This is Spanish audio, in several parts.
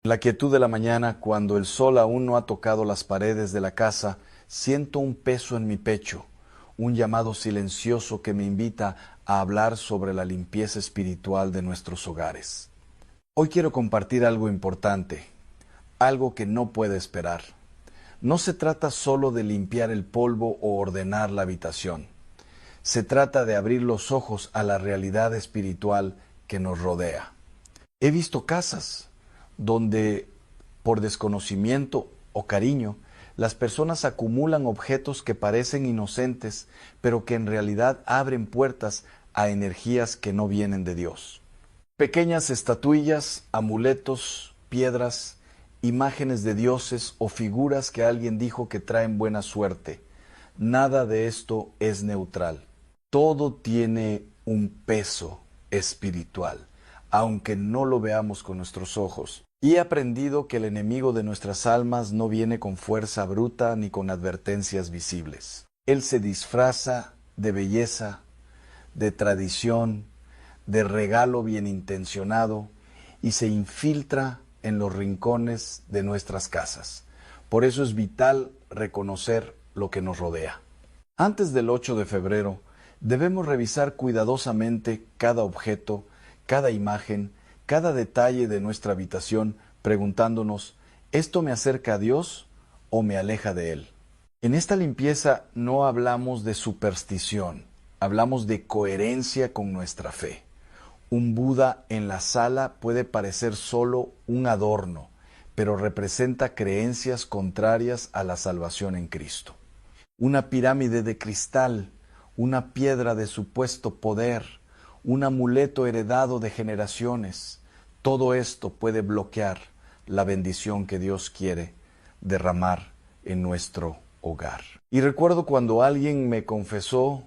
En la quietud de la mañana, cuando el sol aún no ha tocado las paredes de la casa, siento un peso en mi pecho, un llamado silencioso que me invita a hablar sobre la limpieza espiritual de nuestros hogares. Hoy quiero compartir algo importante, algo que no puede esperar. No se trata solo de limpiar el polvo o ordenar la habitación. Se trata de abrir los ojos a la realidad espiritual que nos rodea. He visto casas donde, por desconocimiento o cariño, las personas acumulan objetos que parecen inocentes, pero que en realidad abren puertas a energías que no vienen de Dios. Pequeñas estatuillas, amuletos, piedras, imágenes de dioses o figuras que alguien dijo que traen buena suerte. Nada de esto es neutral. Todo tiene un peso espiritual, aunque no lo veamos con nuestros ojos. Y he aprendido que el enemigo de nuestras almas no viene con fuerza bruta ni con advertencias visibles. Él se disfraza de belleza, de tradición, de regalo bien intencionado y se infiltra en los rincones de nuestras casas. Por eso es vital reconocer lo que nos rodea. Antes del 8 de febrero, debemos revisar cuidadosamente cada objeto, cada imagen, cada detalle de nuestra habitación, preguntándonos, ¿esto me acerca a Dios o me aleja de Él? En esta limpieza no hablamos de superstición, hablamos de coherencia con nuestra fe. Un Buda en la sala puede parecer solo un adorno, pero representa creencias contrarias a la salvación en Cristo. Una pirámide de cristal, una piedra de supuesto poder, un amuleto heredado de generaciones, todo esto puede bloquear la bendición que Dios quiere derramar en nuestro hogar. Y recuerdo cuando alguien me confesó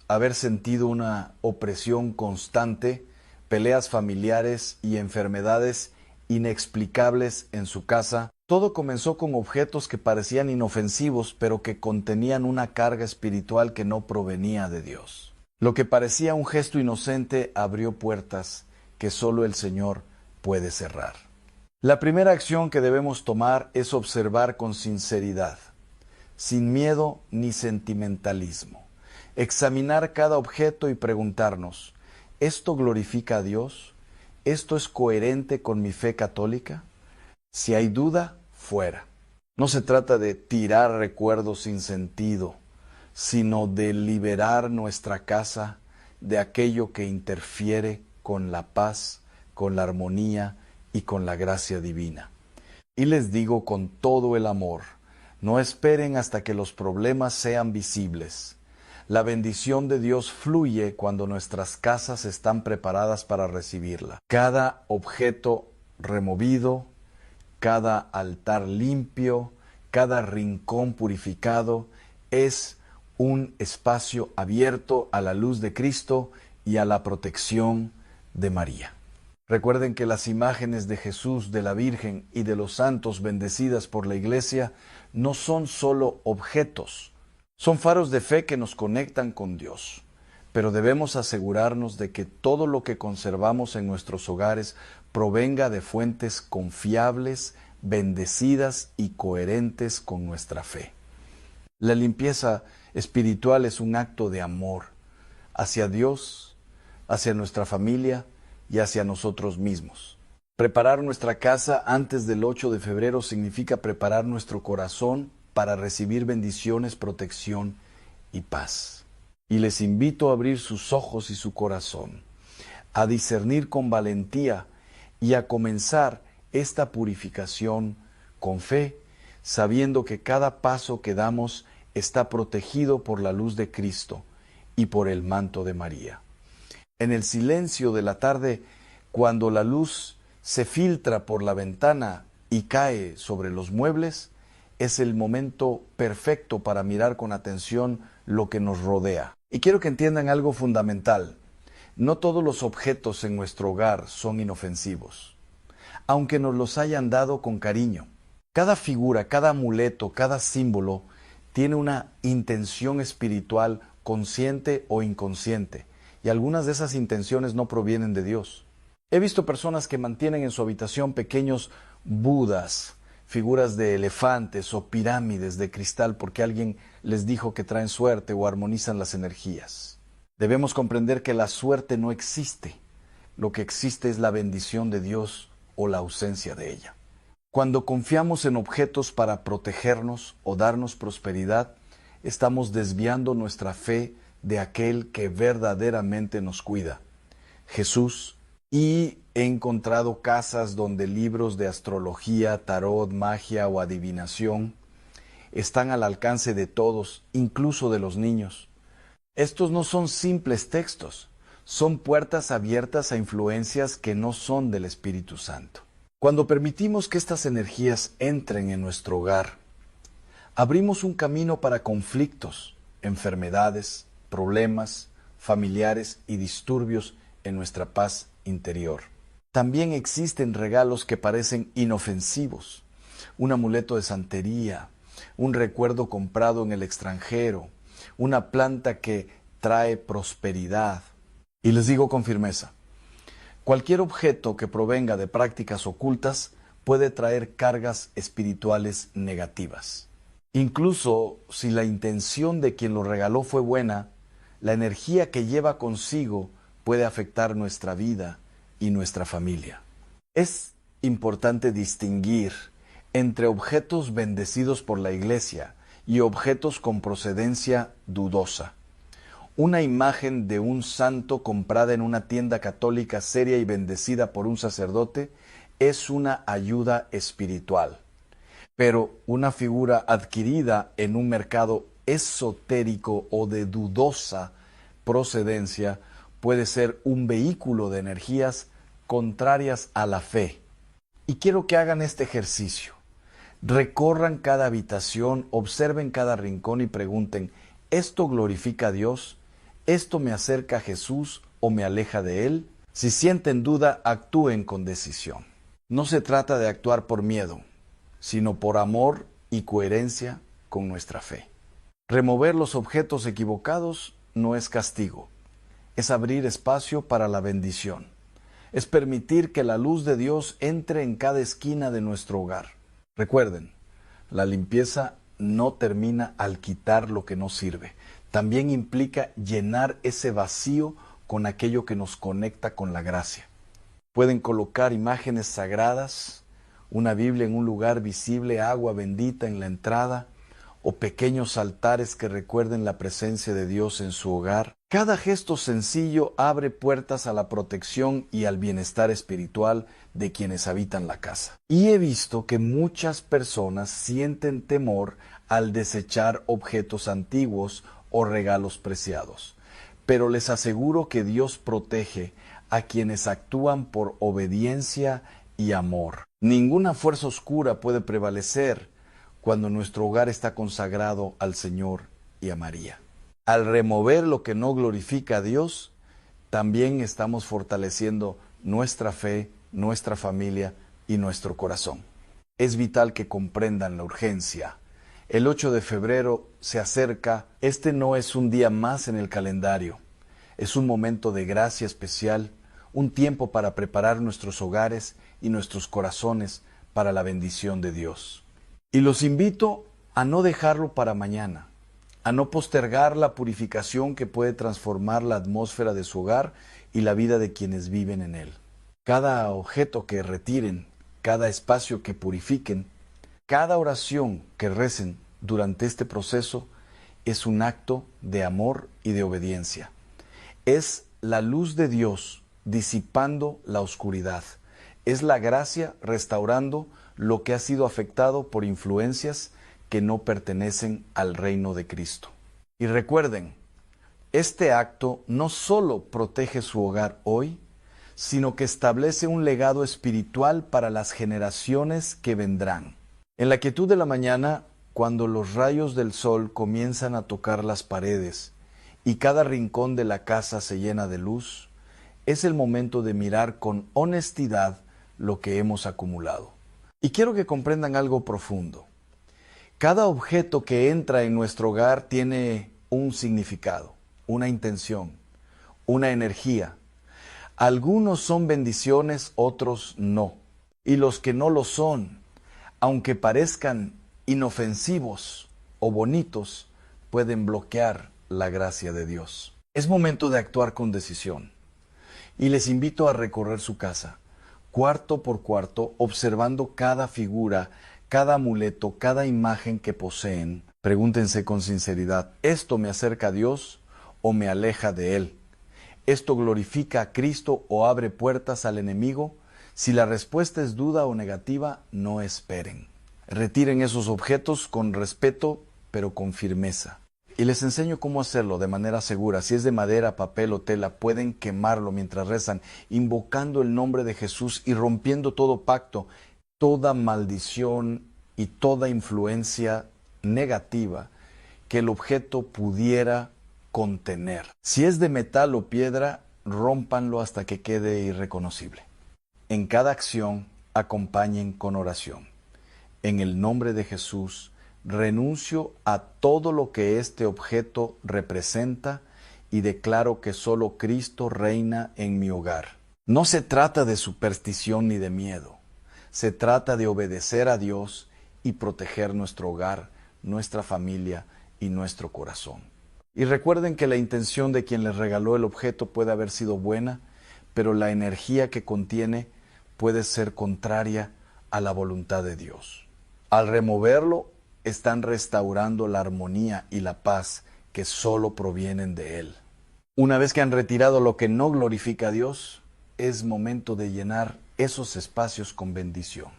haber sentido una opresión constante, peleas familiares y enfermedades inexplicables en su casa. Todo comenzó con objetos que parecían inofensivos, pero que contenían una carga espiritual que no provenía de Dios. Lo que parecía un gesto inocente abrió puertas que solo el Señor puede cerrar. La primera acción que debemos tomar es observar con sinceridad, sin miedo ni sentimentalismo. Examinar cada objeto y preguntarnos, ¿esto glorifica a Dios? ¿Esto es coherente con mi fe católica? Si hay duda, fuera. No se trata de tirar recuerdos sin sentido, sino de liberar nuestra casa de aquello que interfiere con la paz, con la armonía y con la gracia divina. Y les digo con todo el amor, no esperen hasta que los problemas sean visibles. La bendición de Dios fluye cuando nuestras casas están preparadas para recibirla. Cada objeto removido, cada altar limpio, cada rincón purificado es un espacio abierto a la luz de Cristo y a la protección de María. Recuerden que las imágenes de Jesús, de la Virgen y de los santos bendecidas por la Iglesia no son solo objetos, son faros de fe que nos conectan con Dios. Pero debemos asegurarnos de que todo lo que conservamos en nuestros hogares provenga de fuentes confiables, bendecidas y coherentes con nuestra fe. La limpieza espiritual es un acto de amor hacia Dios, hacia nuestra familia y hacia nosotros mismos. Preparar nuestra casa antes del 8 de febrero significa preparar nuestro corazón para recibir bendiciones, protección y paz. Y les invito a abrir sus ojos y su corazón, a discernir con valentía y a comenzar esta purificación con fe, sabiendo que cada paso que damos está protegido por la luz de Cristo y por el manto de María. En el silencio de la tarde, cuando la luz se filtra por la ventana y cae sobre los muebles, es el momento perfecto para mirar con atención lo que nos rodea. Y quiero que entiendan algo fundamental. No todos los objetos en nuestro hogar son inofensivos, aunque nos los hayan dado con cariño. Cada figura, cada amuleto, cada símbolo tiene una intención espiritual consciente o inconsciente, y algunas de esas intenciones no provienen de Dios. He visto personas que mantienen en su habitación pequeños budas, figuras de elefantes o pirámides de cristal porque alguien les dijo que traen suerte o armonizan las energías. Debemos comprender que la suerte no existe. Lo que existe es la bendición de Dios o la ausencia de ella. Cuando confiamos en objetos para protegernos o darnos prosperidad, estamos desviando nuestra fe de aquel que verdaderamente nos cuida, Jesús. Y he encontrado casas donde libros de astrología, tarot, magia o adivinación están al alcance de todos, incluso de los niños. Estos no son simples textos, son puertas abiertas a influencias que no son del Espíritu Santo. Cuando permitimos que estas energías entren en nuestro hogar, abrimos un camino para conflictos, enfermedades, problemas familiares y disturbios en nuestra paz interior. También existen regalos que parecen inofensivos, un amuleto de santería, un recuerdo comprado en el extranjero, una planta que trae prosperidad. Y les digo con firmeza, cualquier objeto que provenga de prácticas ocultas puede traer cargas espirituales negativas. Incluso si la intención de quien lo regaló fue buena, la energía que lleva consigo puede afectar nuestra vida y nuestra familia. Es importante distinguir entre objetos bendecidos por la Iglesia y objetos con procedencia dudosa. Una imagen de un santo comprada en una tienda católica seria y bendecida por un sacerdote es una ayuda espiritual. Pero una figura adquirida en un mercado esotérico o de dudosa procedencia puede ser un vehículo de energías contrarias a la fe. Y quiero que hagan este ejercicio. Recorran cada habitación, observen cada rincón y pregunten, ¿esto glorifica a Dios? ¿Esto me acerca a Jesús o me aleja de Él? Si sienten duda, actúen con decisión. No se trata de actuar por miedo, sino por amor y coherencia con nuestra fe. Remover los objetos equivocados no es castigo, es abrir espacio para la bendición. Es permitir que la luz de Dios entre en cada esquina de nuestro hogar. Recuerden, la limpieza no termina al quitar lo que no sirve. También implica llenar ese vacío con aquello que nos conecta con la gracia. Pueden colocar imágenes sagradas, una Biblia en un lugar visible, agua bendita en la entrada, o pequeños altares que recuerden la presencia de Dios en su hogar. Cada gesto sencillo abre puertas a la protección y al bienestar espiritual de quienes habitan la casa. Y he visto que muchas personas sienten temor al desechar objetos antiguos o regalos preciados. Pero les aseguro que Dios protege a quienes actúan por obediencia y amor. Ninguna fuerza oscura puede prevalecer cuando nuestro hogar está consagrado al Señor y a María. Al remover lo que no glorifica a Dios, también estamos fortaleciendo nuestra fe, nuestra familia y nuestro corazón. Es vital que comprendan la urgencia. El 8 de febrero se acerca. Este no es un día más en el calendario. Es un momento de gracia especial, un tiempo para preparar nuestros hogares y nuestros corazones para la bendición de Dios. Y los invito a no dejarlo para mañana, a no postergar la purificación que puede transformar la atmósfera de su hogar y la vida de quienes viven en él. Cada objeto que retiren, cada espacio que purifiquen, cada oración que recen durante este proceso es un acto de amor y de obediencia. Es la luz de Dios disipando la oscuridad. Es la gracia restaurando lo que ha sido afectado por influencias que no pertenecen al reino de Cristo. Y recuerden, este acto no solo protege su hogar hoy, sino que establece un legado espiritual para las generaciones que vendrán. En la quietud de la mañana, cuando los rayos del sol comienzan a tocar las paredes y cada rincón de la casa se llena de luz, es el momento de mirar con honestidad lo que hemos acumulado. Y quiero que comprendan algo profundo. Cada objeto que entra en nuestro hogar tiene un significado, una intención, una energía. Algunos son bendiciones, otros no. Y los que no lo son, aunque parezcan inofensivos o bonitos, pueden bloquear la gracia de Dios. Es momento de actuar con decisión. Y les invito a recorrer su casa, cuarto por cuarto, observando cada figura, cada amuleto, cada imagen que poseen. Pregúntense con sinceridad, ¿esto me acerca a Dios o me aleja de Él? ¿Esto glorifica a Cristo o abre puertas al enemigo? Si la respuesta es duda o negativa, no esperen. Retiren esos objetos con respeto, pero con firmeza. Y les enseño cómo hacerlo de manera segura. Si es de madera, papel o tela, pueden quemarlo mientras rezan, invocando el nombre de Jesús y rompiendo todo pacto, toda maldición y toda influencia negativa que el objeto pudiera contener. Si es de metal o piedra, rómpanlo hasta que quede irreconocible. En cada acción, acompañen con oración. En el nombre de Jesús, renuncio a todo lo que este objeto representa y declaro que solo Cristo reina en mi hogar. No se trata de superstición ni de miedo. Se trata de obedecer a Dios y proteger nuestro hogar, nuestra familia y nuestro corazón. Y recuerden que la intención de quien les regaló el objeto puede haber sido buena, pero la energía que contiene puede ser contraria a la voluntad de Dios. Al removerlo, están restaurando la armonía y la paz que solo provienen de Él. Una vez que han retirado lo que no glorifica a Dios, es momento de llenar esos espacios con bendición.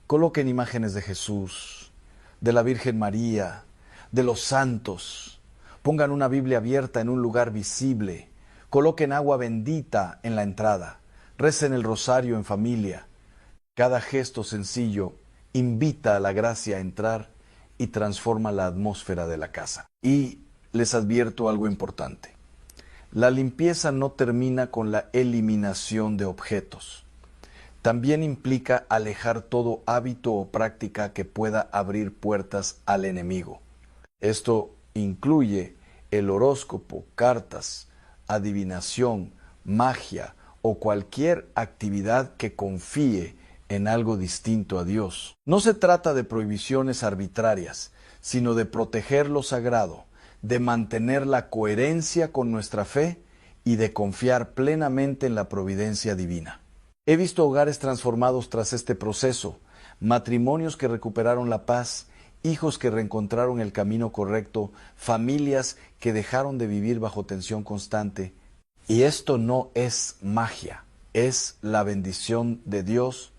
Coloquen imágenes de Jesús, de la Virgen María, de los santos. Pongan una Biblia abierta en un lugar visible. Coloquen agua bendita en la entrada. Recen el rosario en familia. Cada gesto sencillo invita a la gracia a entrar y transforma la atmósfera de la casa. Y les advierto algo importante. La limpieza no termina con la eliminación de objetos. También implica alejar todo hábito o práctica que pueda abrir puertas al enemigo. Esto incluye el horóscopo, cartas, adivinación, magia o cualquier actividad que confíe en algo distinto a Dios. No se trata de prohibiciones arbitrarias, sino de proteger lo sagrado, de mantener la coherencia con nuestra fe y de confiar plenamente en la providencia divina. He visto hogares transformados tras este proceso, matrimonios que recuperaron la paz, hijos que reencontraron el camino correcto, familias que dejaron de vivir bajo tensión constante. Y esto no es magia, es la bendición de Dios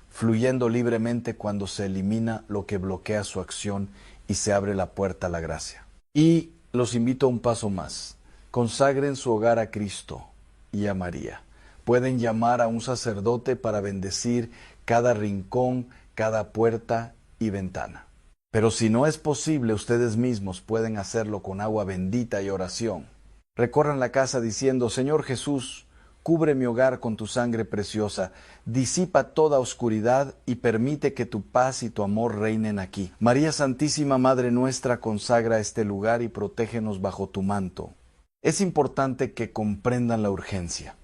fluyendo libremente cuando se elimina lo que bloquea su acción y se abre la puerta a la gracia. Y los invito a un paso más. Consagren su hogar a Cristo y a María. Pueden llamar a un sacerdote para bendecir cada rincón, cada puerta y ventana. Pero si no es posible, ustedes mismos pueden hacerlo con agua bendita y oración. Recorran la casa diciendo: Señor Jesús, cubre mi hogar con tu sangre preciosa, disipa toda oscuridad y permite que tu paz y tu amor reinen aquí. María Santísima, Madre nuestra, consagra este lugar y protégenos bajo tu manto. Es importante que comprendan la urgencia.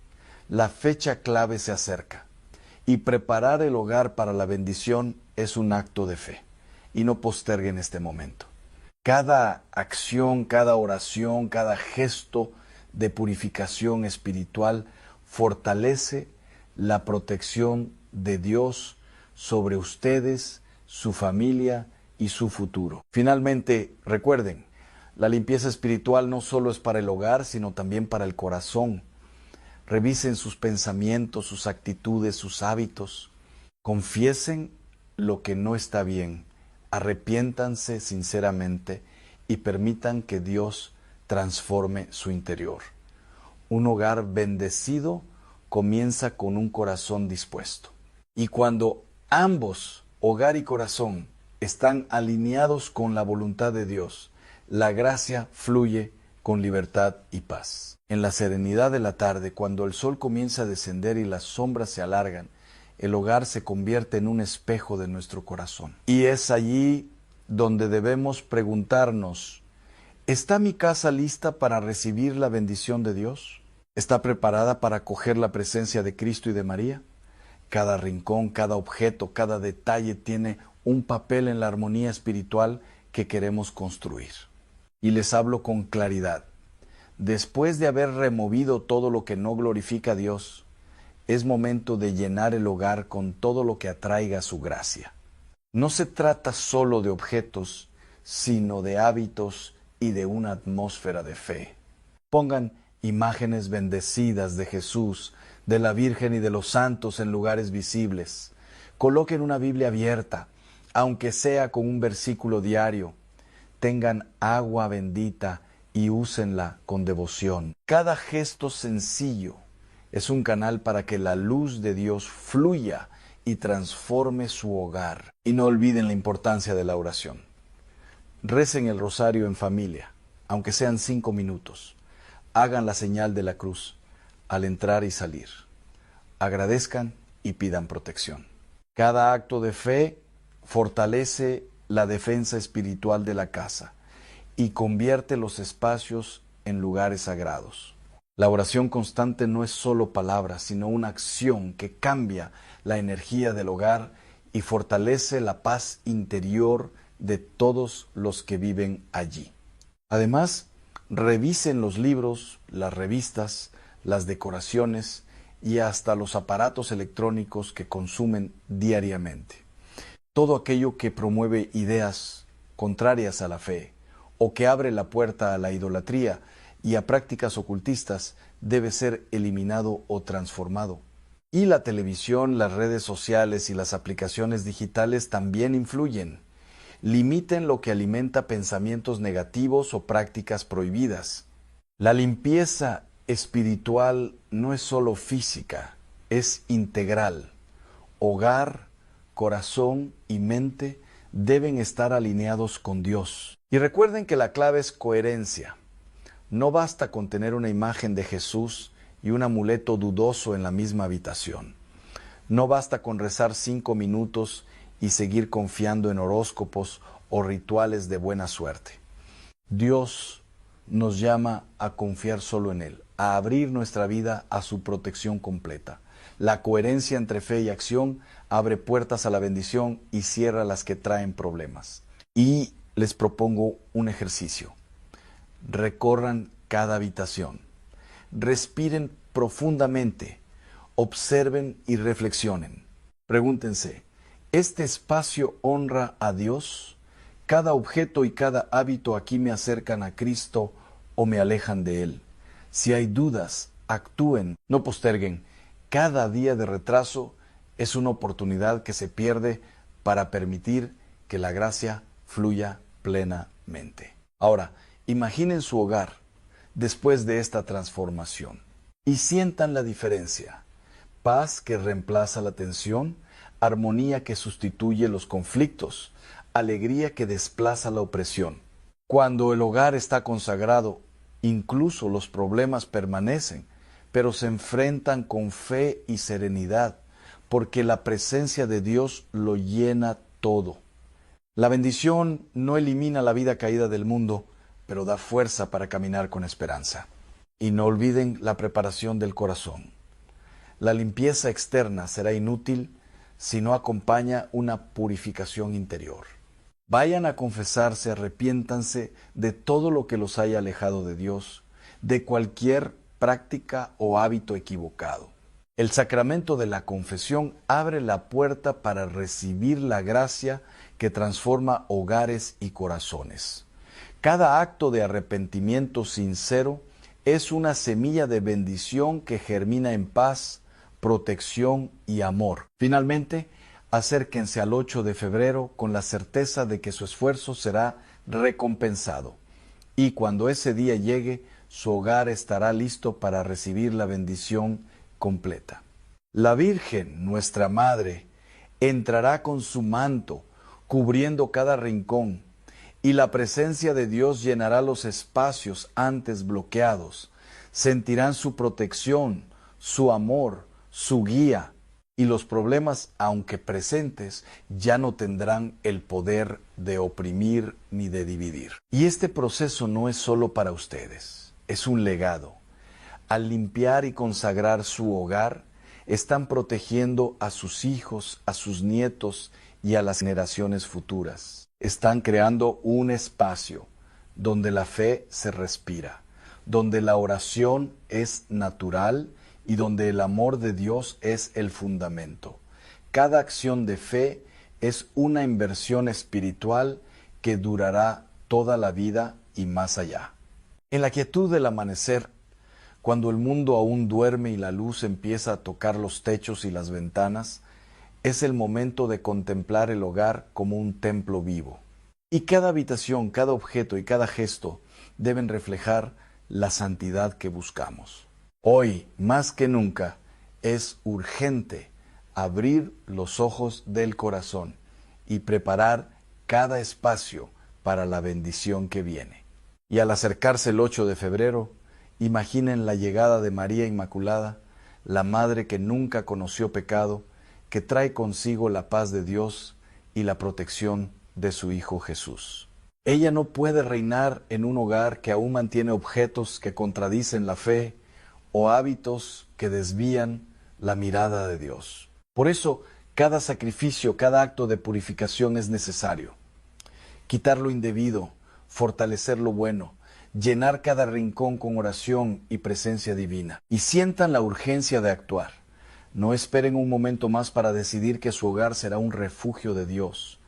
La fecha clave se acerca y preparar el hogar para la bendición es un acto de fe. Y no posterguen este momento. Cada acción, cada oración, cada gesto de purificación espiritual fortalece la protección de Dios sobre ustedes, su familia y su futuro. Finalmente, recuerden, la limpieza espiritual no solo es para el hogar, sino también para el corazón. Revisen sus pensamientos, sus actitudes, sus hábitos. Confiesen lo que no está bien. Arrepiéntanse sinceramente y permitan que Dios transforme su interior. Un hogar bendecido comienza con un corazón dispuesto. Y cuando ambos, hogar y corazón, están alineados con la voluntad de Dios, la gracia fluye con libertad y paz. En la serenidad de la tarde, cuando el sol comienza a descender y las sombras se alargan, el hogar se convierte en un espejo de nuestro corazón. Y es allí donde debemos preguntarnos: ¿está mi casa lista para recibir la bendición de Dios? ¿Está preparada para acoger la presencia de Cristo y de María? Cada rincón, cada objeto, cada detalle tiene un papel en la armonía espiritual que queremos construir. Y les hablo con claridad. Después de haber removido todo lo que no glorifica a Dios, es momento de llenar el hogar con todo lo que atraiga su gracia. No se trata solo de objetos, sino de hábitos y de una atmósfera de fe. Pongan imágenes bendecidas de Jesús, de la Virgen y de los santos en lugares visibles. Coloquen una Biblia abierta, aunque sea con un versículo diario. Tengan agua bendita y úsenla con devoción. Cada gesto sencillo es un canal para que la luz de Dios fluya y transforme su hogar. Y no olviden la importancia de la oración. Recen el rosario en familia, aunque sean 5 minutos. Hagan la señal de la cruz al entrar y salir. Agradezcan y pidan protección. Cada acto de fe fortalece la defensa espiritual de la casa y convierte los espacios en lugares sagrados. La oración constante no es solo palabras, sino una acción que cambia la energía del hogar y fortalece la paz interior de todos los que viven allí. Además, revisen los libros, las revistas, las decoraciones y hasta los aparatos electrónicos que consumen diariamente. Todo aquello que promueve ideas contrarias a la fe o que abre la puerta a la idolatría y a prácticas ocultistas debe ser eliminado o transformado. Y la televisión, las redes sociales y las aplicaciones digitales también influyen. Limiten lo que alimenta pensamientos negativos o prácticas prohibidas. La limpieza espiritual no es solo física, es integral. Hogar, corazón y mente deben estar alineados con Dios. Y recuerden que la clave es coherencia. No basta con tener una imagen de Jesús y un amuleto dudoso en la misma habitación. No basta con rezar 5 minutos y seguir confiando en horóscopos o rituales de buena suerte. Dios nos llama a confiar solo en Él, a abrir nuestra vida a su protección completa. La coherencia entre fe y acción abre puertas a la bendición y cierra las que traen problemas. Y les propongo un ejercicio. Recorran cada habitación. Respiren profundamente. Observen y reflexionen. Pregúntense, ¿este espacio honra a Dios? ¿Cada objeto y cada hábito aquí me acercan a Cristo o me alejan de Él? Si hay dudas, actúen, no posterguen. Cada día de retraso es una oportunidad que se pierde para permitir que la gracia fluya plenamente. Ahora, imaginen su hogar después de esta transformación y sientan la diferencia. Paz que reemplaza la tensión, armonía que sustituye los conflictos, alegría que desplaza la opresión. Cuando el hogar está consagrado, incluso los problemas permanecen, pero se enfrentan con fe y serenidad, porque la presencia de Dios lo llena todo. La bendición no elimina la vida caída del mundo, pero da fuerza para caminar con esperanza. Y no olviden la preparación del corazón. La limpieza externa será inútil si no acompaña una purificación interior. Vayan a confesarse, arrepiéntanse de todo lo que los haya alejado de Dios, de cualquier práctica o hábito equivocado. El sacramento de la confesión abre la puerta para recibir la gracia que transforma hogares y corazones. Cada acto de arrepentimiento sincero es una semilla de bendición que germina en paz, protección y amor. Finalmente, acérquense al 8 de febrero con la certeza de que su esfuerzo será recompensado. Y cuando ese día llegue, su hogar estará listo para recibir la bendición completa. La Virgen, nuestra Madre, entrará con su manto, cubriendo cada rincón, y la presencia de Dios llenará los espacios antes bloqueados. Sentirán su protección, su amor, su guía, y los problemas, aunque presentes, ya no tendrán el poder de oprimir ni de dividir. Y este proceso no es solo para ustedes, es un legado. Al limpiar y consagrar su hogar, están protegiendo a sus hijos, a sus nietos y a las generaciones futuras. Están creando un espacio donde la fe se respira, donde la oración es natural y donde el amor de Dios es el fundamento. Cada acción de fe es una inversión espiritual que durará toda la vida y más allá. En la quietud del amanecer, cuando el mundo aún duerme y la luz empieza a tocar los techos y las ventanas, es el momento de contemplar el hogar como un templo vivo. Y cada habitación, cada objeto y cada gesto deben reflejar la santidad que buscamos. Hoy, más que nunca, es urgente abrir los ojos del corazón y preparar cada espacio para la bendición que viene. Y al acercarse el 8 de febrero, imaginen la llegada de María Inmaculada, la Madre que nunca conoció pecado, que trae consigo la paz de Dios y la protección de su Hijo Jesús. Ella no puede reinar en un hogar que aún mantiene objetos que contradicen la fe o hábitos que desvían la mirada de Dios. Por eso, cada sacrificio, cada acto de purificación es necesario. Quitar lo indebido, fortalecer lo bueno, llenar cada rincón con oración y presencia divina. Y sientan la urgencia de actuar. No esperen un momento más para decidir que su hogar será un refugio de Dios.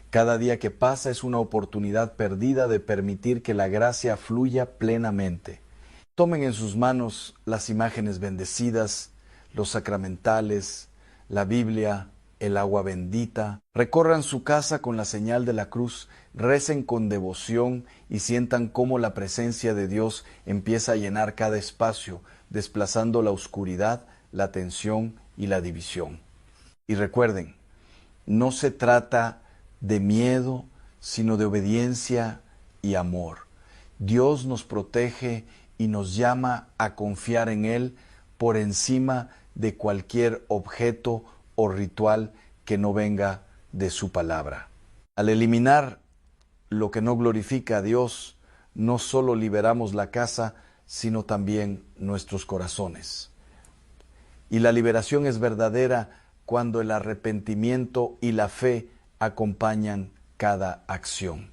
Cada día que pasa es una oportunidad perdida de permitir que la gracia fluya plenamente. Tomen en sus manos las imágenes bendecidas, los sacramentales, la Biblia, el agua bendita. Recorran su casa con la señal de la cruz, recen con devoción y sientan cómo la presencia de Dios empieza a llenar cada espacio, desplazando la oscuridad, la tensión y la división. Y recuerden, no se trata de miedo, sino de obediencia y amor. Dios nos protege y nos llama a confiar en Él por encima de cualquier objeto o ritual que no venga de su palabra. Al eliminar lo que no glorifica a Dios, no solo liberamos la casa, sino también nuestros corazones. Y la liberación es verdadera cuando el arrepentimiento y la fe acompañan cada acción.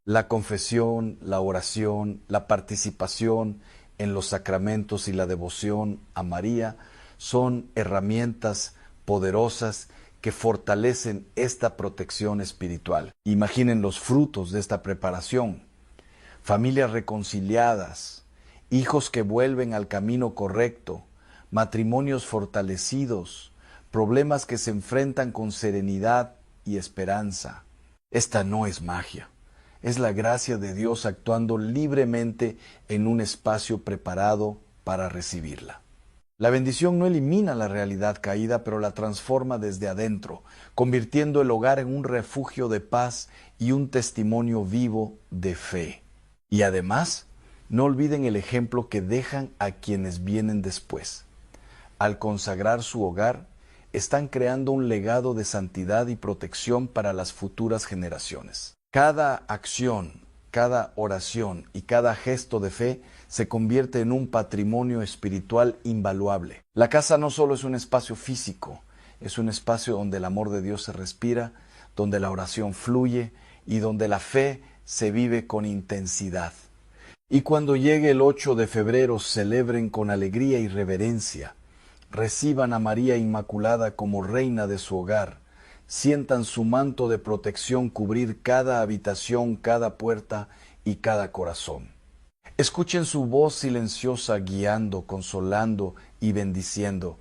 La confesión, la oración, la participación en los sacramentos y la devoción a María son herramientas poderosas que fortalecen esta protección espiritual. Imaginen los frutos de esta preparación. Familias reconciliadas, hijos que vuelven al camino correcto, matrimonios fortalecidos, problemas que se enfrentan con serenidad y esperanza. Esta no es magia, es la gracia de Dios actuando libremente en un espacio preparado para recibirla. La bendición no elimina la realidad caída, pero la transforma desde adentro, convirtiendo el hogar en un refugio de paz y un testimonio vivo de fe. Y además, no olviden el ejemplo que dejan a quienes vienen después. Al consagrar su hogar, están creando un legado de santidad y protección para las futuras generaciones. Cada acción, cada oración y cada gesto de fe se convierte en un patrimonio espiritual invaluable. La casa no solo es un espacio físico, es un espacio donde el amor de Dios se respira, donde la oración fluye y donde la fe se vive con intensidad. Y cuando llegue el 8 de febrero, celebren con alegría y reverencia. Reciban a María Inmaculada como reina de su hogar. Sientan su manto de protección cubrir cada habitación, cada puerta y cada corazón. Escuchen su voz silenciosa guiando, consolando y bendiciendo.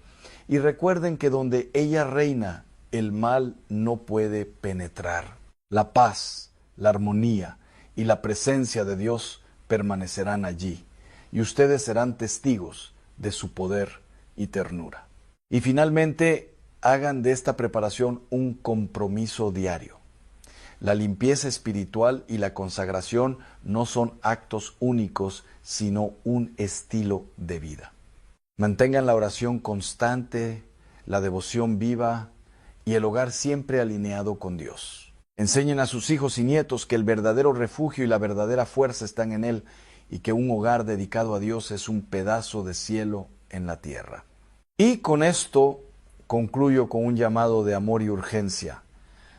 Y recuerden que donde ella reina, el mal no puede penetrar. La paz, la armonía y la presencia de Dios permanecerán allí. Y ustedes serán testigos de su poder y ternura. Y finalmente, hagan de esta preparación un compromiso diario. La limpieza espiritual y la consagración no son actos únicos, sino un estilo de vida. Mantengan la oración constante, la devoción viva y el hogar siempre alineado con Dios. Enseñen a sus hijos y nietos que el verdadero refugio y la verdadera fuerza están en Él y que un hogar dedicado a Dios es un pedazo de cielo en la tierra. Y con esto concluyo con un llamado de amor y urgencia.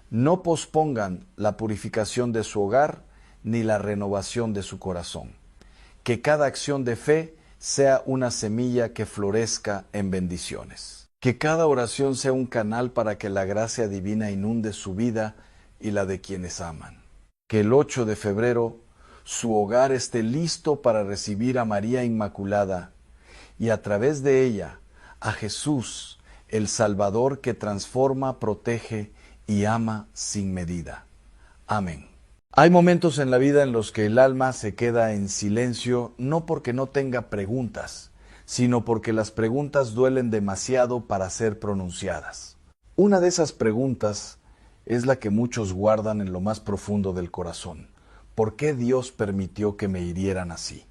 No pospongan la purificación de su hogar ni la renovación de su corazón. Que cada acción de fe sea una semilla que florezca en bendiciones. Que cada oración sea un canal para que la gracia divina inunde su vida y la de quienes aman. Que el 8 de febrero su hogar esté listo para recibir a María Inmaculada y a través de ella a Jesús, el Salvador que transforma, protege y ama sin medida. Amén. Hay momentos en la vida en los que el alma se queda en silencio, no porque no tenga preguntas, sino porque las preguntas duelen demasiado para ser pronunciadas. Una de esas preguntas es la que muchos guardan en lo más profundo del corazón. ¿Por qué Dios permitió que me hirieran así?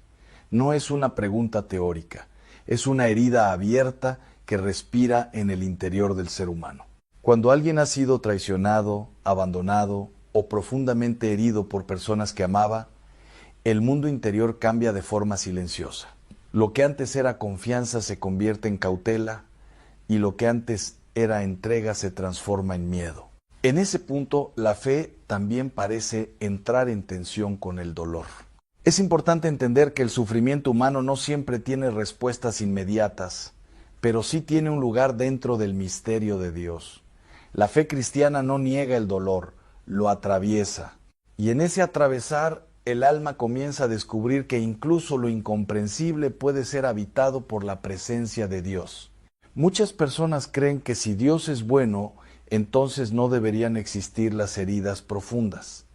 No es una pregunta teórica, es una herida abierta que respira en el interior del ser humano. Cuando alguien ha sido traicionado, abandonado o profundamente herido por personas que amaba, el mundo interior cambia de forma silenciosa. Lo que antes era confianza se convierte en cautela y lo que antes era entrega se transforma en miedo. En ese punto, la fe también parece entrar en tensión con el dolor. Es importante entender que el sufrimiento humano no siempre tiene respuestas inmediatas, pero sí tiene un lugar dentro del misterio de Dios. La fe cristiana no niega el dolor, lo atraviesa. Y en ese atravesar, el alma comienza a descubrir que incluso lo incomprensible puede ser habitado por la presencia de Dios. Muchas personas creen que si Dios es bueno, entonces no deberían existir las heridas profundas.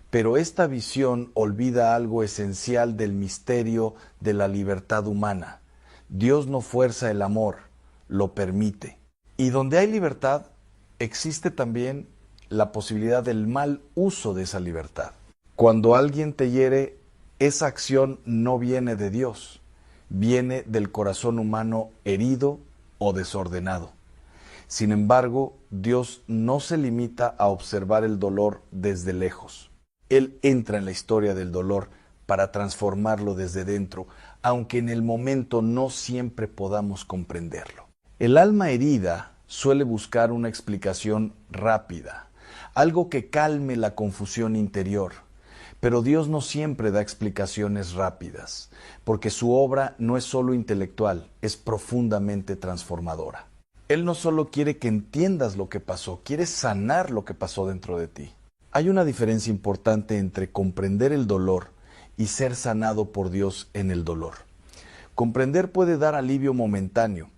Pero esta visión olvida algo esencial del misterio de la libertad humana. Dios no fuerza el amor, lo permite. Y donde hay libertad, existe también la posibilidad del mal uso de esa libertad. Cuando alguien te hiere, esa acción no viene de Dios, viene del corazón humano herido o desordenado. Sin embargo, Dios no se limita a observar el dolor desde lejos. Él entra en la historia del dolor para transformarlo desde dentro, aunque en el momento no siempre podamos comprenderlo. El alma herida suele buscar una explicación rápida, algo que calme la confusión interior. Pero Dios no siempre da explicaciones rápidas, porque su obra no es solo intelectual, es profundamente transformadora. Él no solo quiere que entiendas lo que pasó, quiere sanar lo que pasó dentro de ti. Hay una diferencia importante entre comprender el dolor y ser sanado por Dios en el dolor. Comprender puede dar alivio momentáneo,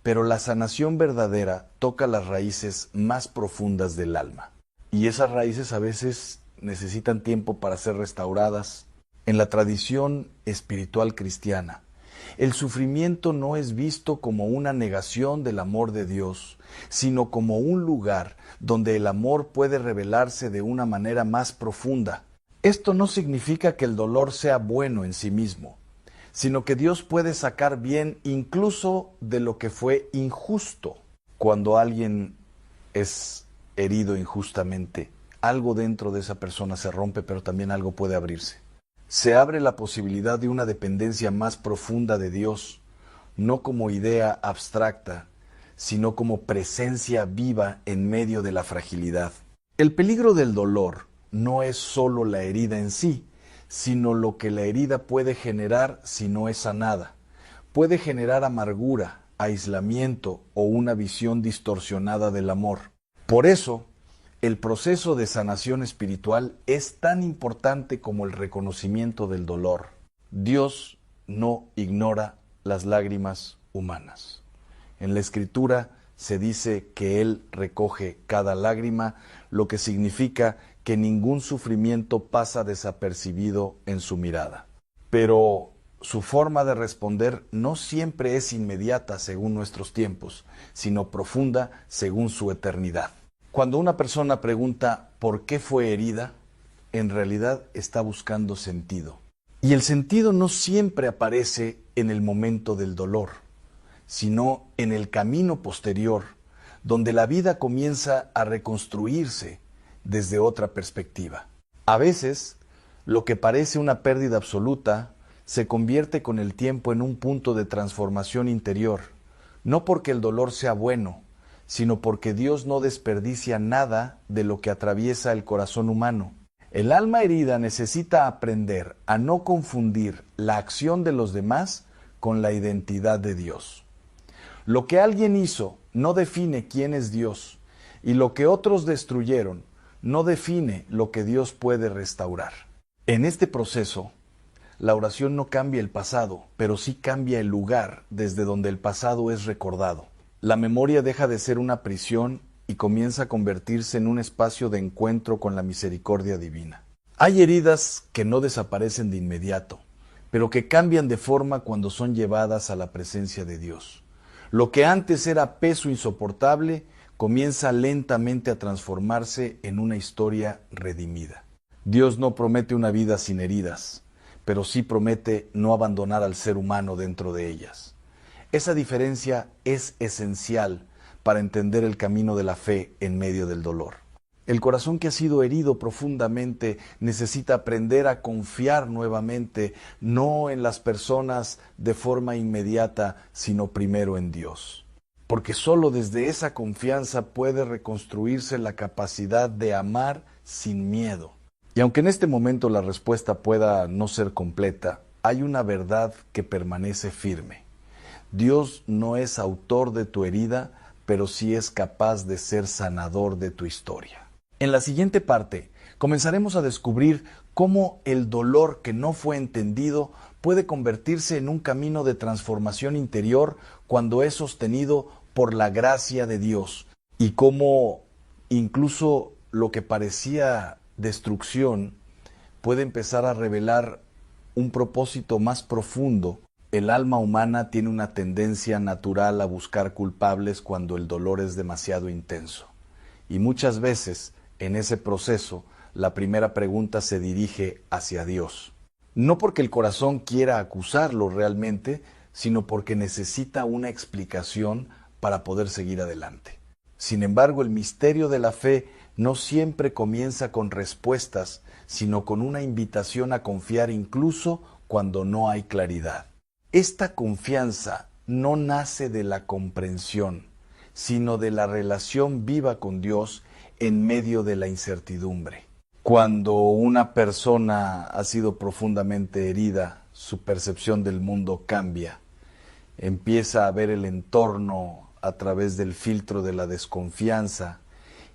pero la sanación verdadera toca las raíces más profundas del alma. Y esas raíces a veces necesitan tiempo para ser restauradas. En la tradición espiritual cristiana, el sufrimiento no es visto como una negación del amor de Dios, sino como un lugar donde el amor puede revelarse de una manera más profunda. Esto no significa que el dolor sea bueno en sí mismo, sino que Dios puede sacar bien incluso de lo que fue injusto. Cuando alguien es herido injustamente, algo dentro de esa persona se rompe, pero también algo puede abrirse. Se abre la posibilidad de una dependencia más profunda de Dios, no como idea abstracta, sino como presencia viva en medio de la fragilidad. El peligro del dolor no es solo la herida en sí, sino lo que la herida puede generar si no es sanada. Puede generar amargura, aislamiento o una visión distorsionada del amor. Por eso, el proceso de sanación espiritual es tan importante como el reconocimiento del dolor. Dios no ignora las lágrimas humanas. En la Escritura se dice que Él recoge cada lágrima, lo que significa que ningún sufrimiento pasa desapercibido en su mirada. Pero su forma de responder no siempre es inmediata según nuestros tiempos, sino profunda según su eternidad. Cuando una persona pregunta ¿por qué fue herida?, en realidad está buscando sentido. Y el sentido no siempre aparece en el momento del dolor, sino en el camino posterior, donde la vida comienza a reconstruirse desde otra perspectiva. A veces, lo que parece una pérdida absoluta se convierte con el tiempo en un punto de transformación interior, no porque el dolor sea bueno, sino porque Dios no desperdicia nada de lo que atraviesa el corazón humano. El alma herida necesita aprender a no confundir la acción de los demás con la identidad de Dios. Lo que alguien hizo no define quién es Dios, y lo que otros destruyeron no define lo que Dios puede restaurar. En este proceso, la oración no cambia el pasado, pero sí cambia el lugar desde donde el pasado es recordado. La memoria deja de ser una prisión y comienza a convertirse en un espacio de encuentro con la misericordia divina. Hay heridas que no desaparecen de inmediato, pero que cambian de forma cuando son llevadas a la presencia de Dios. Lo que antes era peso insoportable comienza lentamente a transformarse en una historia redimida. Dios no promete una vida sin heridas, pero sí promete no abandonar al ser humano dentro de ellas. Esa diferencia es esencial para entender el camino de la fe en medio del dolor. El corazón que ha sido herido profundamente necesita aprender a confiar nuevamente, no en las personas de forma inmediata, sino primero en Dios. Porque solo desde esa confianza puede reconstruirse la capacidad de amar sin miedo. Y aunque en este momento la respuesta pueda no ser completa, hay una verdad que permanece firme. Dios no es autor de tu herida, pero sí es capaz de ser sanador de tu historia. En la siguiente parte, comenzaremos a descubrir cómo el dolor que no fue entendido puede convertirse en un camino de transformación interior cuando es sostenido por la gracia de Dios, y cómo incluso lo que parecía destrucción puede empezar a revelar un propósito más profundo. El alma humana tiene una tendencia natural a buscar culpables cuando el dolor es demasiado intenso. Y muchas veces, en ese proceso, la primera pregunta se dirige hacia Dios. No porque el corazón quiera acusarlo realmente, sino porque necesita una explicación para poder seguir adelante. Sin embargo, el misterio de la fe no siempre comienza con respuestas, sino con una invitación a confiar incluso cuando no hay claridad. Esta confianza no nace de la comprensión, sino de la relación viva con Dios en medio de la incertidumbre. Cuando una persona ha sido profundamente herida, su percepción del mundo cambia. Empieza a ver el entorno a través del filtro de la desconfianza,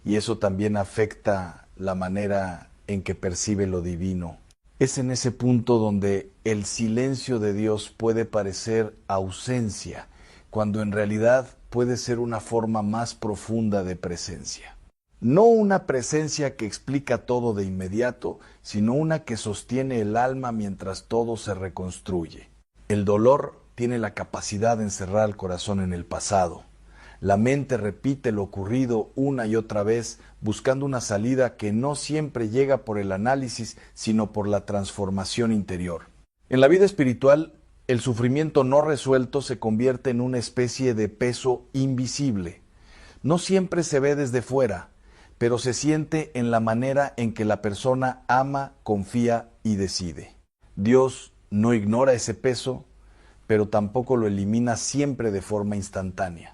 y eso también afecta la manera en que percibe lo divino. Es en ese punto donde el silencio de Dios puede parecer ausencia, cuando en realidad puede ser una forma más profunda de presencia. No una presencia que explica todo de inmediato, sino una que sostiene el alma mientras todo se reconstruye. El dolor tiene la capacidad de encerrar el corazón en el pasado. La mente repite lo ocurrido una y otra vez, buscando una salida que no siempre llega por el análisis, sino por la transformación interior. En la vida espiritual, el sufrimiento no resuelto se convierte en una especie de peso invisible. No siempre se ve desde fuera, pero se siente en la manera en que la persona ama, confía y decide. Dios no ignora ese peso, pero tampoco lo elimina siempre de forma instantánea.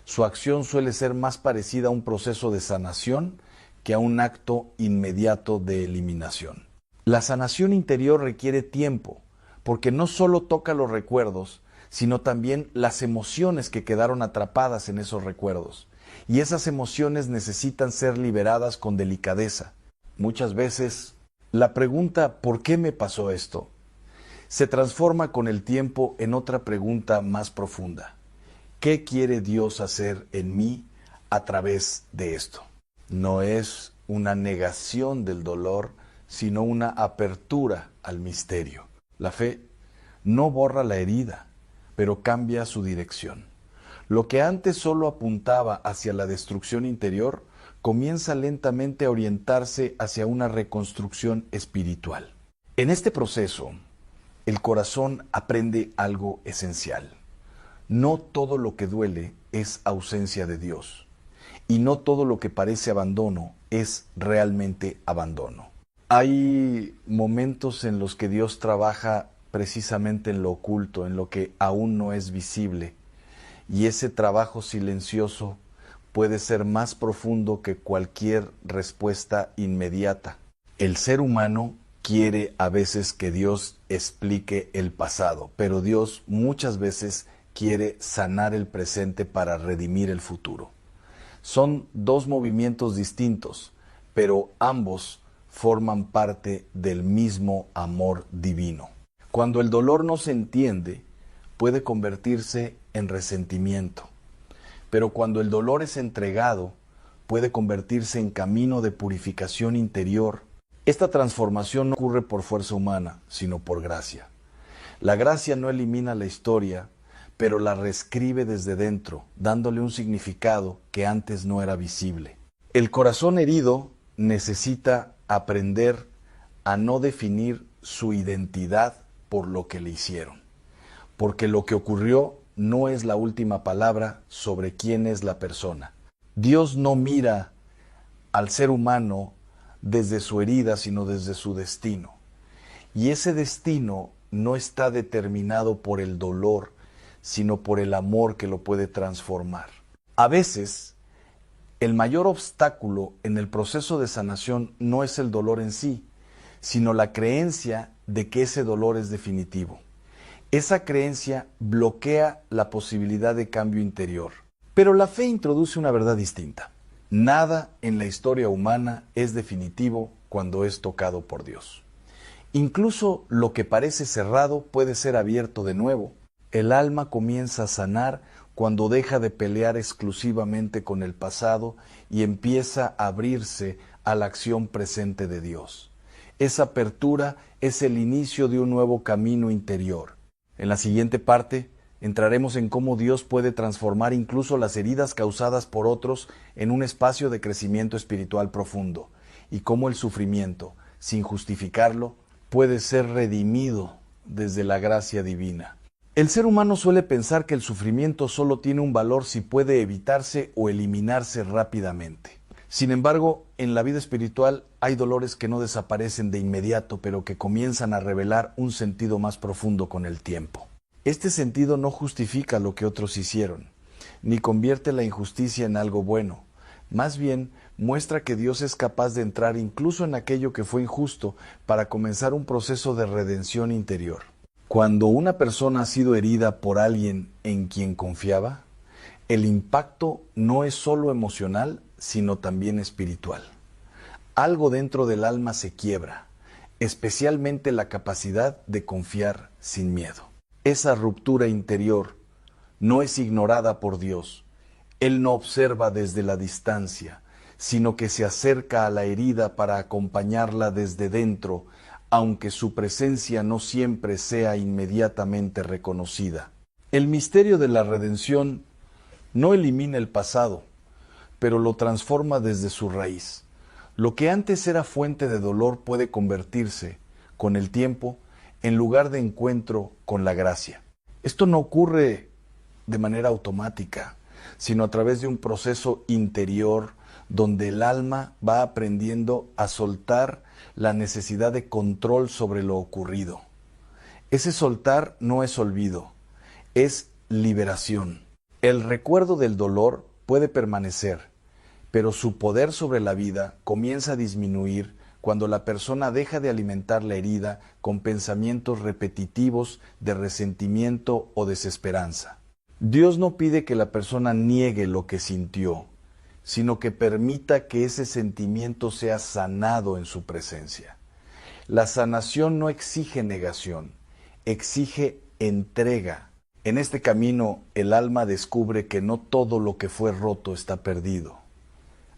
Su acción suele ser más parecida a un proceso de sanación que a un acto inmediato de eliminación. La sanación interior requiere tiempo, porque no solo toca los recuerdos, sino también las emociones que quedaron atrapadas en esos recuerdos. Y esas emociones necesitan ser liberadas con delicadeza. Muchas veces, la pregunta ¿por qué me pasó esto?, se transforma con el tiempo en otra pregunta más profunda. ¿Qué quiere Dios hacer en mí a través de esto? No es una negación del dolor, sino una apertura al misterio. La fe no borra la herida, pero cambia su dirección. Lo que antes solo apuntaba hacia la destrucción interior, comienza lentamente a orientarse hacia una reconstrucción espiritual. En este proceso, el corazón aprende algo esencial. No todo lo que duele es ausencia de Dios, y no todo lo que parece abandono es realmente abandono. Hay momentos en los que Dios trabaja precisamente en lo oculto, en lo que aún no es visible, y ese trabajo silencioso puede ser más profundo que cualquier respuesta inmediata. El ser humano quiere a veces que Dios explique el pasado, pero Dios muchas veces quiere sanar el presente para redimir el futuro. Son dos movimientos distintos, pero ambos forman parte del mismo amor divino. Cuando el dolor no se entiende, puede convertirse en resentimiento, pero cuando el dolor es entregado, puede convertirse en camino de purificación interior. Esta transformación no ocurre por fuerza humana, sino por gracia. La gracia no elimina la historia, pero la reescribe desde dentro, dándole un significado que antes no era visible. El corazón herido necesita aprender a no definir su identidad por lo que le hicieron, porque lo que ocurrió no es la última palabra sobre quién es la persona. Dios no mira al ser humano desde su herida, sino desde su destino. Y ese destino no está determinado por el dolor, sino por el amor que lo puede transformar. A veces, el mayor obstáculo en el proceso de sanación no es el dolor en sí, sino la creencia de que ese dolor es definitivo. Esa creencia bloquea la posibilidad de cambio interior. Pero la fe introduce una verdad distinta. Nada en la historia humana es definitivo cuando es tocado por Dios. Incluso lo que parece cerrado puede ser abierto de nuevo. El alma comienza a sanar cuando deja de pelear exclusivamente con el pasado y empieza a abrirse a la acción presente de Dios. Esa apertura es el inicio de un nuevo camino interior. En la siguiente parte entraremos en cómo Dios puede transformar incluso las heridas causadas por otros en un espacio de crecimiento espiritual profundo, y cómo el sufrimiento, sin justificarlo, puede ser redimido desde la gracia divina. El ser humano suele pensar que el sufrimiento solo tiene un valor si puede evitarse o eliminarse rápidamente. Sin embargo, en la vida espiritual hay dolores que no desaparecen de inmediato, pero que comienzan a revelar un sentido más profundo con el tiempo. Este sentido no justifica lo que otros hicieron, ni convierte la injusticia en algo bueno. Más bien, muestra que Dios es capaz de entrar incluso en aquello que fue injusto para comenzar un proceso de redención interior. Cuando una persona ha sido herida por alguien en quien confiaba, el impacto no es solo emocional, sino también espiritual. Algo dentro del alma se quiebra, especialmente la capacidad de confiar sin miedo. Esa ruptura interior no es ignorada por Dios. Él no observa desde la distancia, sino que se acerca a la herida para acompañarla desde dentro, aunque su presencia no siempre sea inmediatamente reconocida. El misterio de la redención no elimina el pasado, pero lo transforma desde su raíz. Lo que antes era fuente de dolor puede convertirse, con el tiempo, en lugar de encuentro con la gracia. Esto no ocurre de manera automática, sino a través de un proceso interior donde el alma va aprendiendo a soltar la necesidad de control sobre lo ocurrido. Ese soltar no es olvido, es liberación. El recuerdo del dolor puede permanecer, pero su poder sobre la vida comienza a disminuir cuando la persona deja de alimentar la herida con pensamientos repetitivos de resentimiento o desesperanza. Dios no pide que la persona niegue lo que sintió, sino que permita que ese sentimiento sea sanado en su presencia. La sanación no exige negación, exige entrega. En este camino, el alma descubre que no todo lo que fue roto está perdido.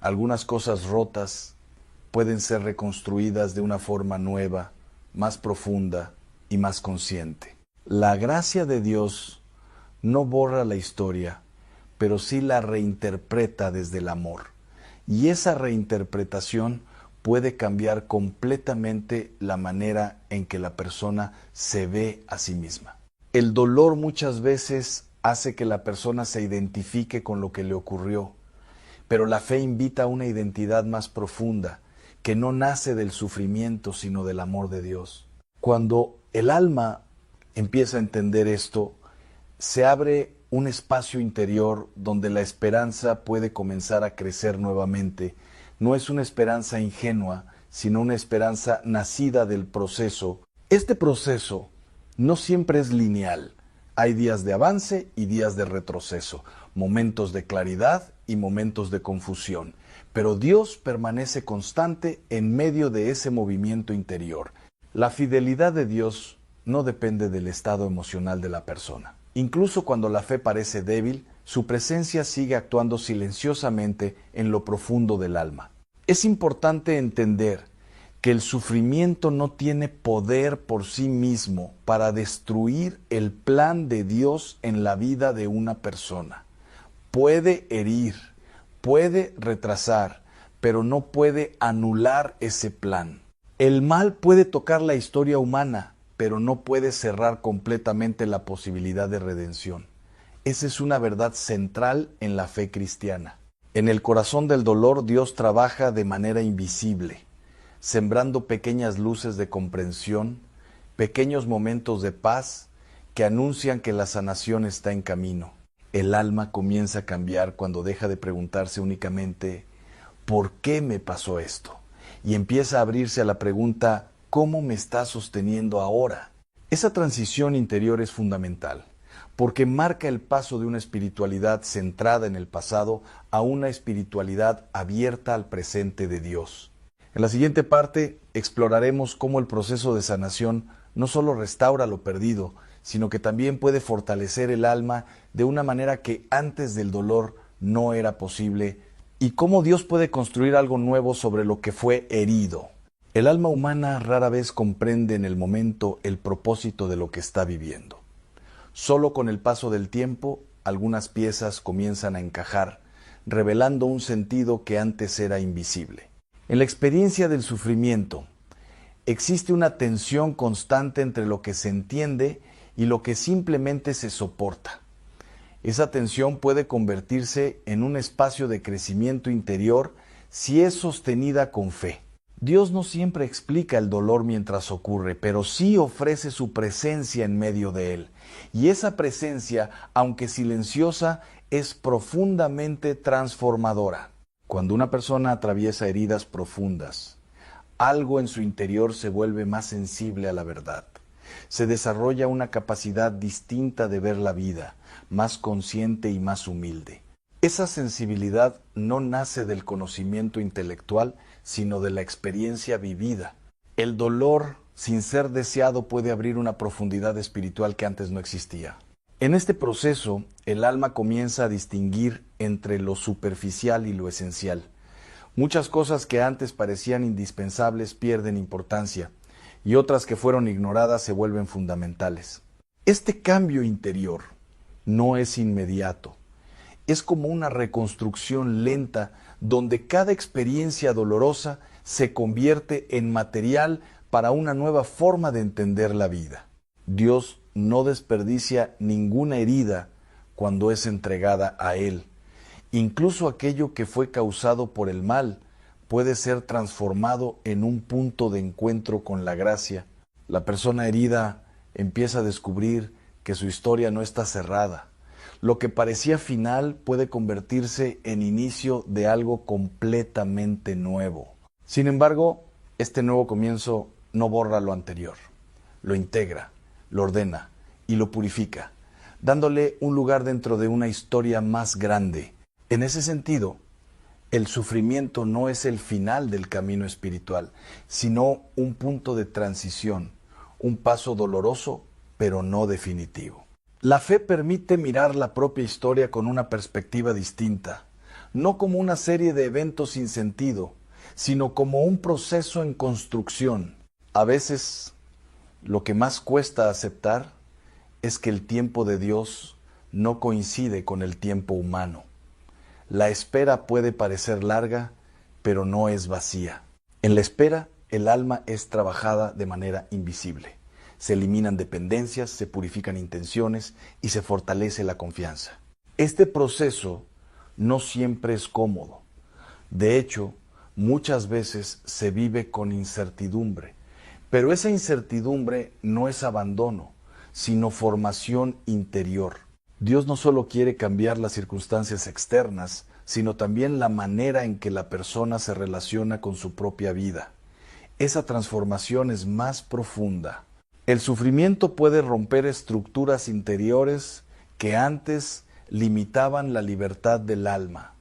Algunas cosas rotas pueden ser reconstruidas de una forma nueva, más profunda y más consciente. La gracia de Dios no borra la historia, pero sí la reinterpreta desde el amor. Y esa reinterpretación puede cambiar completamente la manera en que la persona se ve a sí misma. El dolor muchas veces hace que la persona se identifique con lo que le ocurrió, pero la fe invita a una identidad más profunda, que no nace del sufrimiento, sino del amor de Dios. Cuando el alma empieza a entender esto, se abre un espacio interior donde la esperanza puede comenzar a crecer nuevamente. No es una esperanza ingenua, sino una esperanza nacida del proceso. Este proceso no siempre es lineal. Hay días de avance y días de retroceso, momentos de claridad y momentos de confusión. Pero Dios permanece constante en medio de ese movimiento interior. La fidelidad de Dios no depende del estado emocional de la persona. Incluso cuando la fe parece débil, su presencia sigue actuando silenciosamente en lo profundo del alma. Es importante entender que el sufrimiento no tiene poder por sí mismo para destruir el plan de Dios en la vida de una persona. Puede herir, puede retrasar, pero no puede anular ese plan. El mal puede tocar la historia humana, pero no puede cerrar completamente la posibilidad de redención. Esa es una verdad central en la fe cristiana. En el corazón del dolor, Dios trabaja de manera invisible, sembrando pequeñas luces de comprensión, pequeños momentos de paz que anuncian que la sanación está en camino. El alma comienza a cambiar cuando deja de preguntarse únicamente ¿por qué me pasó esto? Y empieza a abrirse a la pregunta ¿cómo me está sosteniendo ahora? Esa transición interior es fundamental, porque marca el paso de una espiritualidad centrada en el pasado a una espiritualidad abierta al presente de Dios. En la siguiente parte exploraremos cómo el proceso de sanación no solo restaura lo perdido, sino que también puede fortalecer el alma de una manera que antes del dolor no era posible, y cómo Dios puede construir algo nuevo sobre lo que fue herido. El alma humana rara vez comprende en el momento el propósito de lo que está viviendo. Solo con el paso del tiempo, algunas piezas comienzan a encajar, revelando un sentido que antes era invisible. En la experiencia del sufrimiento, existe una tensión constante entre lo que se entiende y lo que simplemente se soporta. Esa tensión puede convertirse en un espacio de crecimiento interior si es sostenida con fe. Dios no siempre explica el dolor mientras ocurre, pero sí ofrece su presencia en medio de él. Y esa presencia, aunque silenciosa, es profundamente transformadora. Cuando una persona atraviesa heridas profundas, algo en su interior se vuelve más sensible a la verdad. Se desarrolla una capacidad distinta de ver la vida, más consciente y más humilde. Esa sensibilidad no nace del conocimiento intelectual, sino de la experiencia vivida. El dolor, sin ser deseado, puede abrir una profundidad espiritual que antes no existía. En este proceso, el alma comienza a distinguir entre lo superficial y lo esencial. Muchas cosas que antes parecían indispensables pierden importancia, y otras que fueron ignoradas se vuelven fundamentales. Este cambio interior no es inmediato. Es como una reconstrucción lenta donde cada experiencia dolorosa se convierte en material para una nueva forma de entender la vida. Dios no desperdicia ninguna herida cuando es entregada a Él. Incluso aquello que fue causado por el mal puede ser transformado en un punto de encuentro con la gracia. La persona herida empieza a descubrir que su historia no está cerrada. Lo que parecía final puede convertirse en inicio de algo completamente nuevo. Sin embargo, este nuevo comienzo no borra lo anterior. Lo integra, lo ordena y lo purifica, dándole un lugar dentro de una historia más grande. En ese sentido, el sufrimiento no es el final del camino espiritual, sino un punto de transición, un paso doloroso, pero no definitivo. La fe permite mirar la propia historia con una perspectiva distinta, no como una serie de eventos sin sentido, sino como un proceso en construcción. A veces, lo que más cuesta aceptar es que el tiempo de Dios no coincide con el tiempo humano. La espera puede parecer larga, pero no es vacía. En la espera, el alma es trabajada de manera invisible. Se eliminan dependencias, se purifican intenciones y se fortalece la confianza. Este proceso no siempre es cómodo. De hecho, muchas veces se vive con incertidumbre. Pero esa incertidumbre no es abandono, sino formación interior. Dios no solo quiere cambiar las circunstancias externas, sino también la manera en que la persona se relaciona con su propia vida. Esa transformación es más profunda. El sufrimiento puede romper estructuras interiores que antes limitaban la libertad del alma.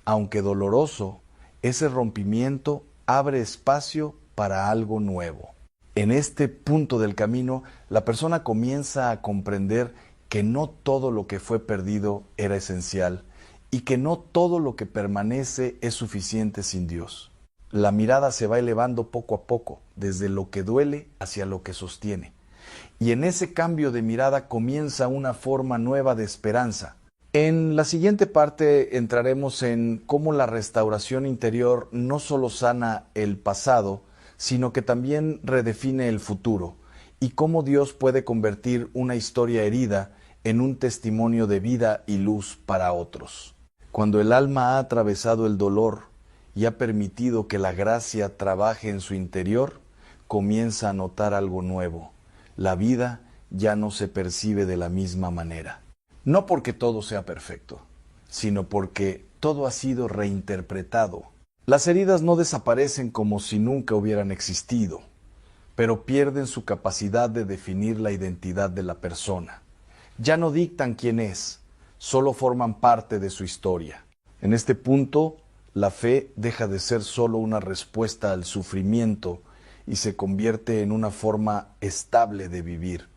Aunque doloroso, ese rompimiento abre espacio para algo nuevo. En este punto del camino, la persona comienza a comprender que no todo lo que fue perdido era esencial y que no todo lo que permanece es suficiente sin Dios. La mirada se va elevando poco a poco, desde lo que duele hacia lo que sostiene. Y en ese cambio de mirada comienza una forma nueva de esperanza. En la siguiente parte entraremos en cómo la restauración interior no solo sana el pasado, sino que también redefine el futuro, y cómo Dios puede convertir una historia herida en un testimonio de vida y luz para otros. Cuando el alma ha atravesado el dolor y ha permitido que la gracia trabaje en su interior, comienza a notar algo nuevo. La vida ya no se percibe de la misma manera. No porque todo sea perfecto, sino porque todo ha sido reinterpretado. Las heridas no desaparecen como si nunca hubieran existido, pero pierden su capacidad de definir la identidad de la persona. Ya no dictan quién es, solo forman parte de su historia. En este punto, la fe deja de ser solo una respuesta al sufrimiento y se convierte en una forma estable de vivir.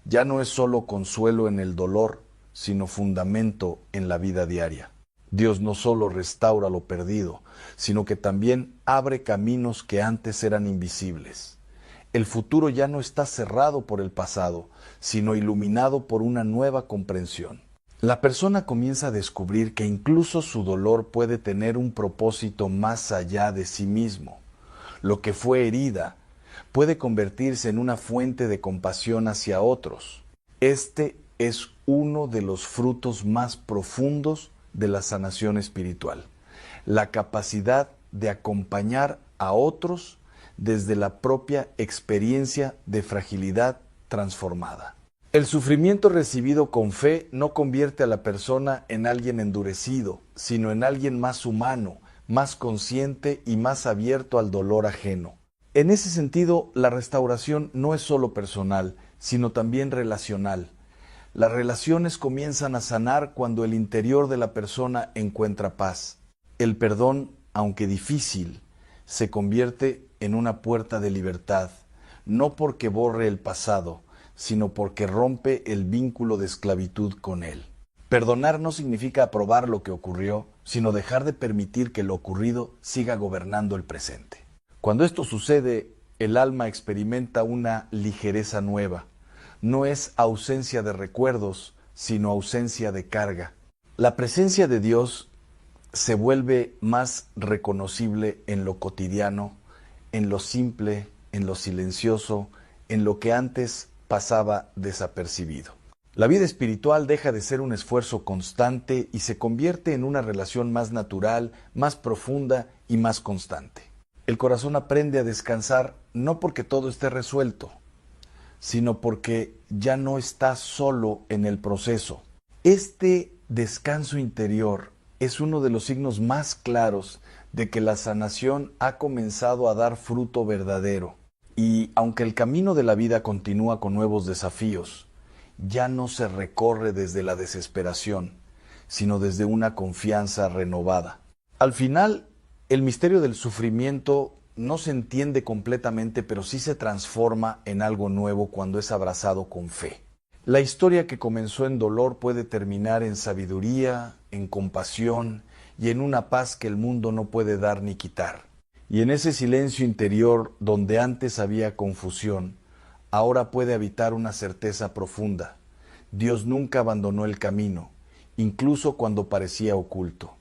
Ya no es solo consuelo en el dolor, sino fundamento en la vida diaria. Dios no solo restaura lo perdido, sino que también abre caminos que antes eran invisibles. El futuro ya no está cerrado por el pasado, sino iluminado por una nueva comprensión. La persona comienza a descubrir que incluso su dolor puede tener un propósito más allá de sí mismo. Lo que fue herida puede convertirse en una fuente de compasión hacia otros. Este es uno de los frutos más profundos de la sanación espiritual, la capacidad de acompañar a otros desde la propia experiencia de fragilidad transformada. El sufrimiento recibido con fe no convierte a la persona en alguien endurecido, sino en alguien más humano, más consciente y más abierto al dolor ajeno. En ese sentido, la restauración no es solo personal, sino también relacional. Las relaciones comienzan a sanar cuando el interior de la persona encuentra paz. El perdón, aunque difícil, se convierte en una puerta de libertad, no porque borre el pasado, sino porque rompe el vínculo de esclavitud con él. Perdonar no significa aprobar lo que ocurrió, sino dejar de permitir que lo ocurrido siga gobernando el presente. Cuando esto sucede, el alma experimenta una ligereza nueva. No es ausencia de recuerdos, sino ausencia de carga. La presencia de Dios se vuelve más reconocible en lo cotidiano, en lo simple, en lo silencioso, en lo que antes pasaba desapercibido. La vida espiritual deja de ser un esfuerzo constante y se convierte en una relación más natural, más profunda y más constante. El corazón aprende a descansar no porque todo esté resuelto, sino porque ya no está solo en el proceso. Este descanso interior es uno de los signos más claros de que la sanación ha comenzado a dar fruto verdadero. Y aunque el camino de la vida continúa con nuevos desafíos, ya no se recorre desde la desesperación, sino desde una confianza renovada. Al final, el misterio del sufrimiento no se entiende completamente, pero sí se transforma en algo nuevo cuando es abrazado con fe. La historia que comenzó en dolor puede terminar en sabiduría, en compasión y en una paz que el mundo no puede dar ni quitar. Y en ese silencio interior donde antes había confusión, ahora puede habitar una certeza profunda. Dios nunca abandonó el camino, incluso cuando parecía oculto.